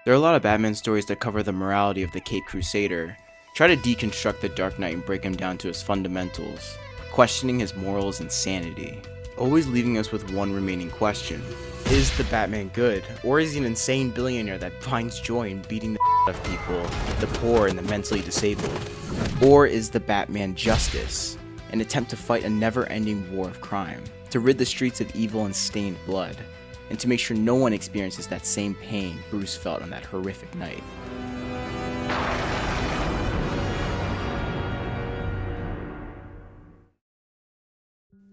There are a lot of Batman stories that cover the morality of the Caped Crusader, try to deconstruct the Dark Knight and break him down to his fundamentals, questioning his morals and sanity, always leaving us with one remaining question. Is the Batman good, or is he an insane billionaire that finds joy in beating the out of people, the poor and the mentally disabled? Or is the Batman justice, an attempt to fight a never-ending war of crime, to rid the streets of evil and stained blood, and to make sure no one experiences that same pain Bruce felt on that horrific night?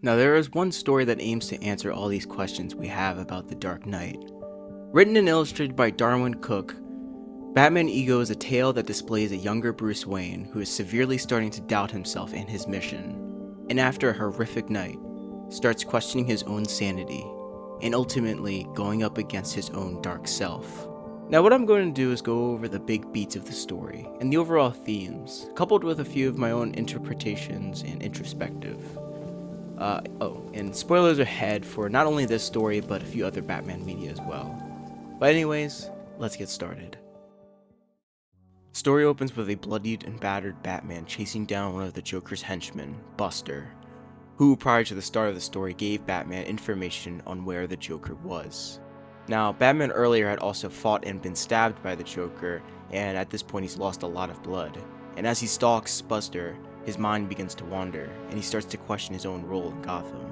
Now, there is one story that aims to answer all these questions we have about the Dark Knight. Written and illustrated by Darwyn Cooke, Batman Ego is a tale that displays a younger Bruce Wayne who is severely starting to doubt himself and his mission, and after a horrific night, starts questioning his own sanity, and ultimately going up against his own dark self. Now, what I'm going to do is go over the big beats of the story and the overall themes, coupled with a few of my own interpretations and introspective. And spoilers ahead for not only this story, but a few other Batman media as well. But anyways, let's get started. Story opens with a bloodied and battered Batman chasing down one of the Joker's henchmen, Buster, who prior to the start of the story gave Batman information on where the Joker was. Now, Batman earlier had also fought and been stabbed by the Joker, and at this point he's lost a lot of blood. And as he stalks Buster, his mind begins to wander, and he starts to question his own role in Gotham.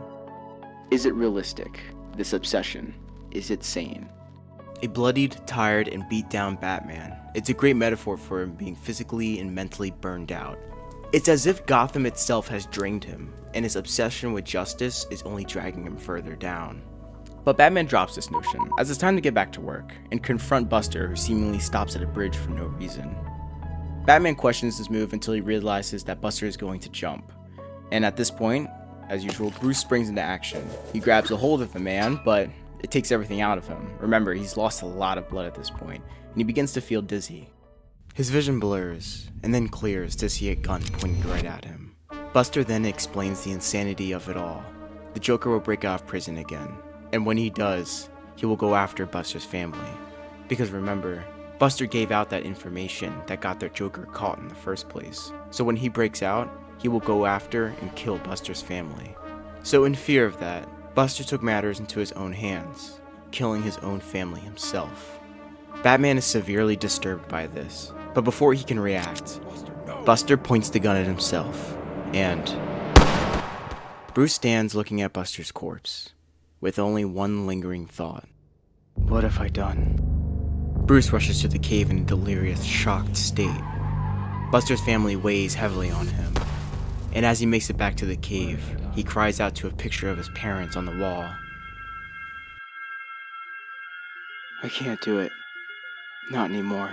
Is it realistic, this obsession? Is it sane? A bloodied, tired, and beat down Batman. It's a great metaphor for him being physically and mentally burned out. It's as if Gotham itself has drained him, and his obsession with justice is only dragging him further down. But Batman drops this notion, as it's time to get back to work, and confront Buster, who seemingly stops at a bridge for no reason. Batman questions this move until he realizes that Buster is going to jump. And at this point, as usual, Bruce springs into action. He grabs a hold of the man, but it takes everything out of him. Remember, he's lost a lot of blood at this point, and he begins to feel dizzy. His vision blurs, and then clears to see a gun pointed right at him. Buster then explains the insanity of it all. The Joker will break out of prison again, and when he does, he will go after Buster's family. Because remember, Buster gave out that information that got their Joker caught in the first place. So when he breaks out, he will go after and kill Buster's family. So in fear of that, Buster took matters into his own hands, killing his own family himself. Batman is severely disturbed by this, but before he can react, Buster points the gun at himself, and Bruce stands looking at Buster's corpse, with only one lingering thought. What have I done? Bruce rushes to the cave in a delirious, shocked state. Buster's family weighs heavily on him, and as he makes it back to the cave, he cries out to a picture of his parents on the wall. I can't do it. Not anymore.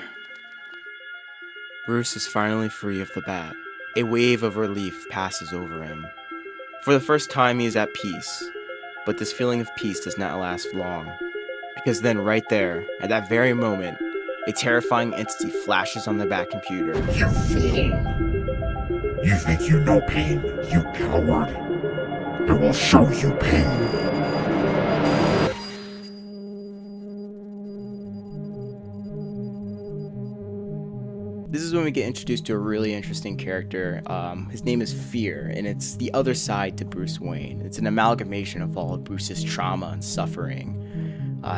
Bruce is finally free of the bat. A wave of relief passes over him. For the first time, he is at peace, but this feeling of peace does not last long. Because then right there, at that very moment, a terrifying entity flashes on the Bat computer. You fool! You think you know pain, you coward? I will show you pain! This is when we get introduced to a really interesting character. His name is Fear, and it's the other side to Bruce Wayne. It's an amalgamation of all of Bruce's trauma and suffering.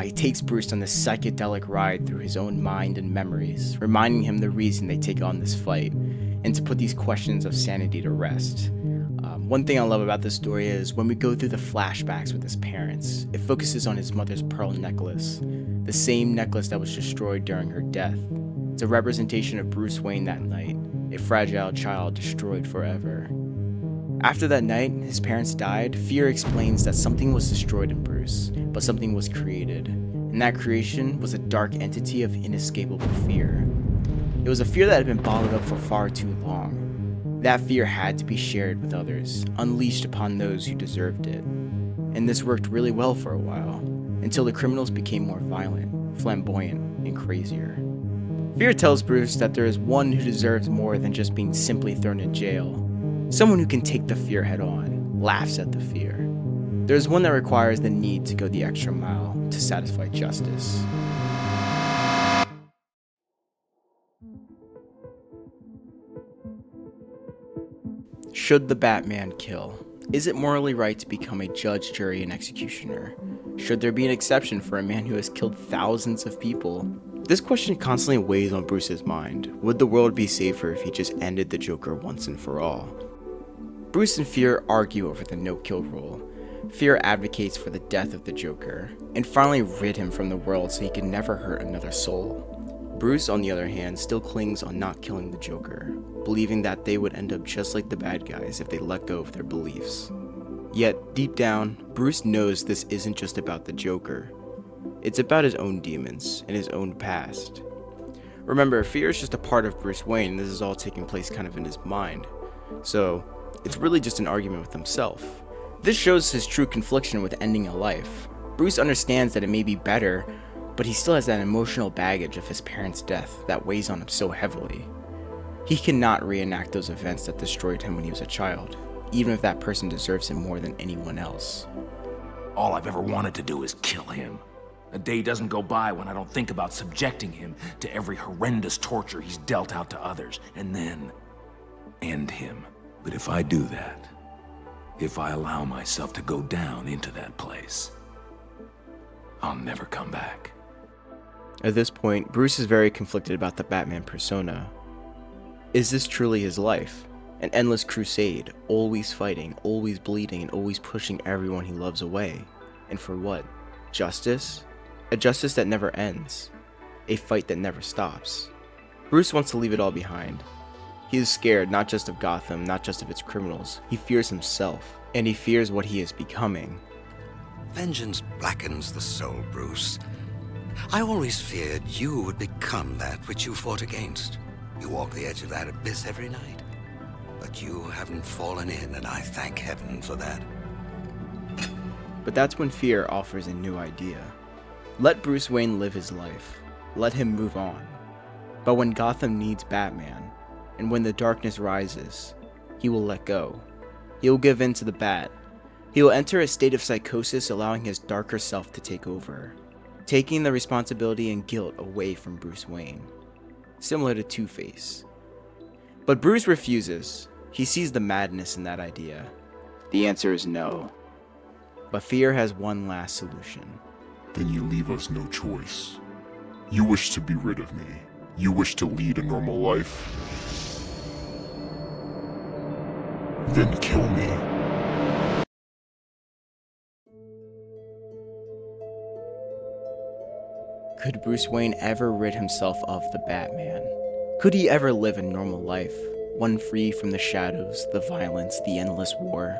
He takes Bruce on this psychedelic ride through his own mind and memories, reminding him the reason they take on this fight, and to put these questions of sanity to rest. One thing I love about this story is when we go through the flashbacks with his parents, it focuses on his mother's pearl necklace, the same necklace that was destroyed during her death. It's a representation of Bruce Wayne that night, a fragile child destroyed forever. After that night, his parents died. Fear explains that something was destroyed in Bruce, but something was created, and that creation was a dark entity of inescapable fear. It was a fear that had been bottled up for far too long. That fear had to be shared with others, unleashed upon those who deserved it. And this worked really well for a while, until the criminals became more violent, flamboyant, and crazier. Fear tells Bruce that there is one who deserves more than just being simply thrown in jail. Someone who can take the fear head on, laughs at the fear. There's one that requires the need to go the extra mile to satisfy justice. Should the Batman kill? Is it morally right to become a judge, jury, and executioner? Should there be an exception for a man who has killed thousands of people? This question constantly weighs on Bruce's mind. Would the world be safer if he just ended the Joker once and for all? Bruce and Fear argue over the no-kill rule. Fear advocates for the death of the Joker, and finally rid him from the world so he can never hurt another soul. Bruce, on the other hand, still clings on not killing the Joker, believing that they would end up just like the bad guys if they let go of their beliefs. Yet, deep down, Bruce knows this isn't just about the Joker. It's about his own demons and his own past. Remember, Fear is just a part of Bruce Wayne, and this is all taking place kind of in his mind. So, it's really just an argument with himself. This shows his true confliction with ending a life. Bruce understands that it may be better, but he still has that emotional baggage of his parents' death that weighs on him so heavily. He cannot reenact those events that destroyed him when he was a child, even if that person deserves him more than anyone else. All I've ever wanted to do is kill him. A day doesn't go by when I don't think about subjecting him to every horrendous torture he's dealt out to others, and then end him. But if I do that, if I allow myself to go down into that place, I'll never come back. At this point, Bruce is very conflicted about the Batman persona. Is this truly his life? An endless crusade, always fighting, always bleeding, and always pushing everyone he loves away. And for what? Justice? A justice that never ends. A fight that never stops. Bruce wants to leave it all behind. He is scared not just of Gotham, not just of its criminals. He fears himself, and he fears what he is becoming. Vengeance blackens the soul, Bruce. I always feared you would become that which you fought against. You walk the edge of that abyss every night. But you haven't fallen in, and I thank heaven for that. But that's when Fear offers a new idea. Let Bruce Wayne live his life. Let him move on. But when Gotham needs Batman, and when the darkness rises, he will let go. He will give in to the Bat. He will enter a state of psychosis, allowing his darker self to take over, taking the responsibility and guilt away from Bruce Wayne, similar to Two-Face. But Bruce refuses. He sees the madness in that idea. The answer is no. But Fear has one last solution. Then you leave us no choice. You wish to be rid of me. You wish to lead a normal life. Then kill me. Could Bruce Wayne ever rid himself of the Batman? Could he ever live a normal life, one free from the shadows, the violence, the endless war?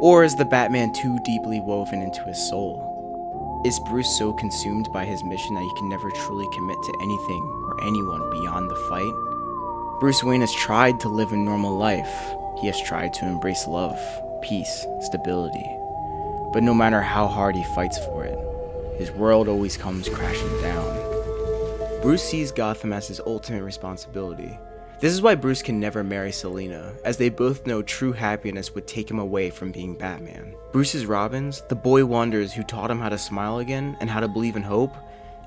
Or is the Batman too deeply woven into his soul? Is Bruce so consumed by his mission that he can never truly commit to anything or anyone beyond the fight? Bruce Wayne has tried to live a normal life. He has tried to embrace love, peace, stability. But no matter how hard he fights for it, his world always comes crashing down. Bruce sees Gotham as his ultimate responsibility. This is why Bruce can never marry Selina, as they both know true happiness would take him away from being Batman. Bruce's Robins, the boy wonders who taught him how to smile again and how to believe in hope,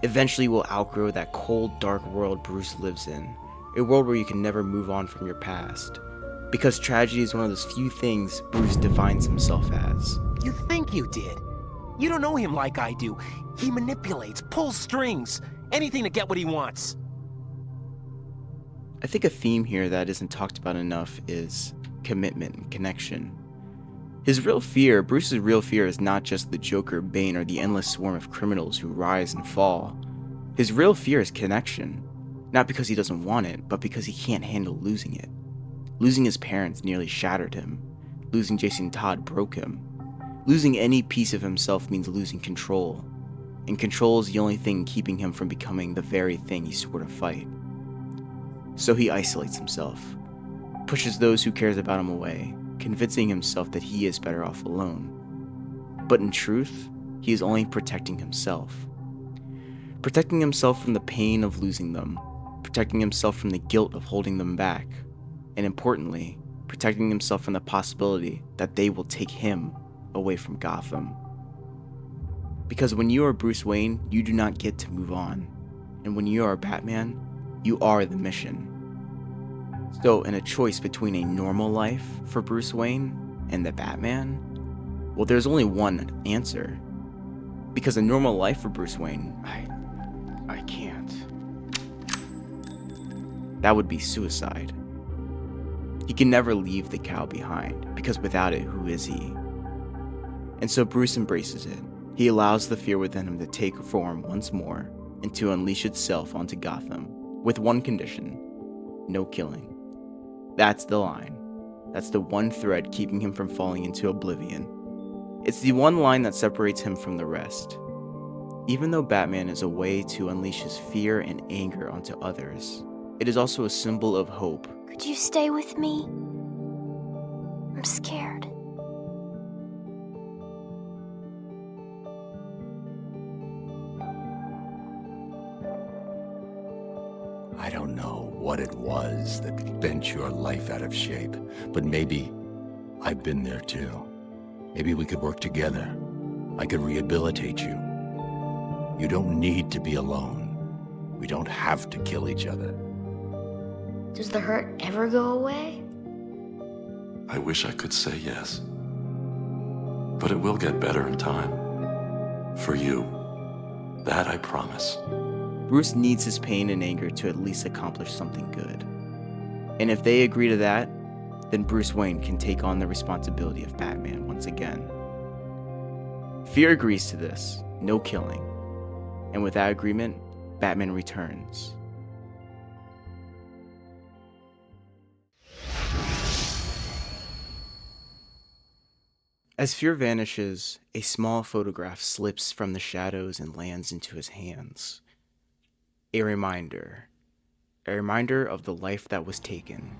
eventually will outgrow that cold, dark world Bruce lives in. A world where you can never move on from your past. Because tragedy is one of those few things Bruce defines himself as. You think you did. You don't know him like I do. He manipulates, pulls strings, anything to get what he wants. I think a theme here that isn't talked about enough is commitment and connection. His real fear, Bruce's real fear, is not just the Joker, Bane, or the endless swarm of criminals who rise and fall. His real fear is connection. Not because he doesn't want it, but because he can't handle losing it. Losing his parents nearly shattered him. Losing Jason Todd broke him. Losing any piece of himself means losing control. And control is the only thing keeping him from becoming the very thing he swore to fight. So he isolates himself, pushes those who cares about him away, convincing himself that he is better off alone. But in truth, he is only protecting himself. Protecting himself from the pain of losing them, protecting himself from the guilt of holding them back, and importantly, protecting himself from the possibility that they will take him away from Gotham. Because when you are Bruce Wayne, you do not get to move on. And when you are Batman, you are the mission. So, in a choice between a normal life for Bruce Wayne and the Batman, well, there's only one answer. Because a normal life for Bruce Wayne, I can't. That would be suicide. He can never leave the cow behind, because without it, who is he? And so Bruce embraces it. He allows the fear within him to take form once more and to unleash itself onto Gotham, with one condition: no killing. That's the line. That's the one thread keeping him from falling into oblivion. It's the one line that separates him from the rest. Even though Batman is a way to unleash his fear and anger onto others, it is also a symbol of hope. Could you stay with me? I'm scared. I don't know what it was that bent your life out of shape, but maybe I've been there too. Maybe we could work together. I could rehabilitate you. You don't need to be alone. We don't have to kill each other. Does the hurt ever go away? I wish I could say yes. But it will get better in time. For you. That I promise. Bruce needs his pain and anger to at least accomplish something good. And if they agree to that, then Bruce Wayne can take on the responsibility of Batman once again. Fear agrees to this, no killing. And with that agreement, Batman returns. As fear vanishes, a small photograph slips from the shadows and lands into his hands. A reminder of the life that was taken.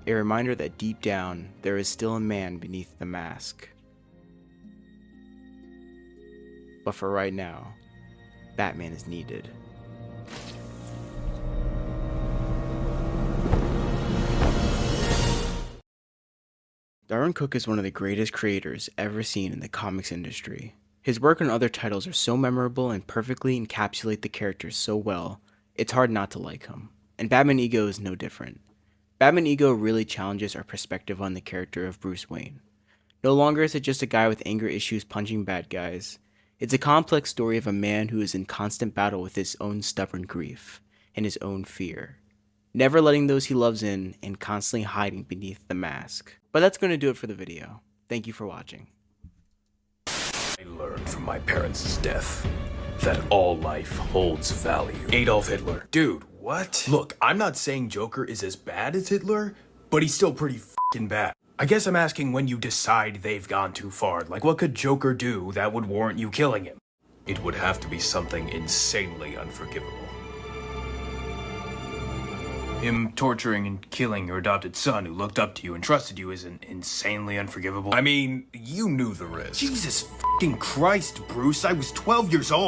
A reminder that deep down, there is still a man beneath the mask. But for right now, Batman is needed. Darwyn Cooke is one of the greatest creators ever seen in the comics industry. His work on other titles are so memorable and perfectly encapsulate the characters so well, it's hard not to like him. And Batman Ego is no different. Batman Ego really challenges our perspective on the character of Bruce Wayne. No longer is it just a guy with anger issues punching bad guys. It's a complex story of a man who is in constant battle with his own stubborn grief and his own fear, never letting those he loves in and constantly hiding beneath the mask. But that's going to do it for the video. Thank you for watching. I learned from my parents' death that all life holds value. Adolf Hitler. Dude, what? Look, I'm not saying Joker is as bad as Hitler, but he's still pretty f***ing bad. I guess I'm asking when you decide they've gone too far. Like, what could Joker do that would warrant you killing him? It would have to be something insanely unforgivable. Him torturing and killing your adopted son who looked up to you and trusted you isn't insanely unforgivable. I mean, you knew the risk. Jesus f***ing Christ, Bruce. I was 12 years old.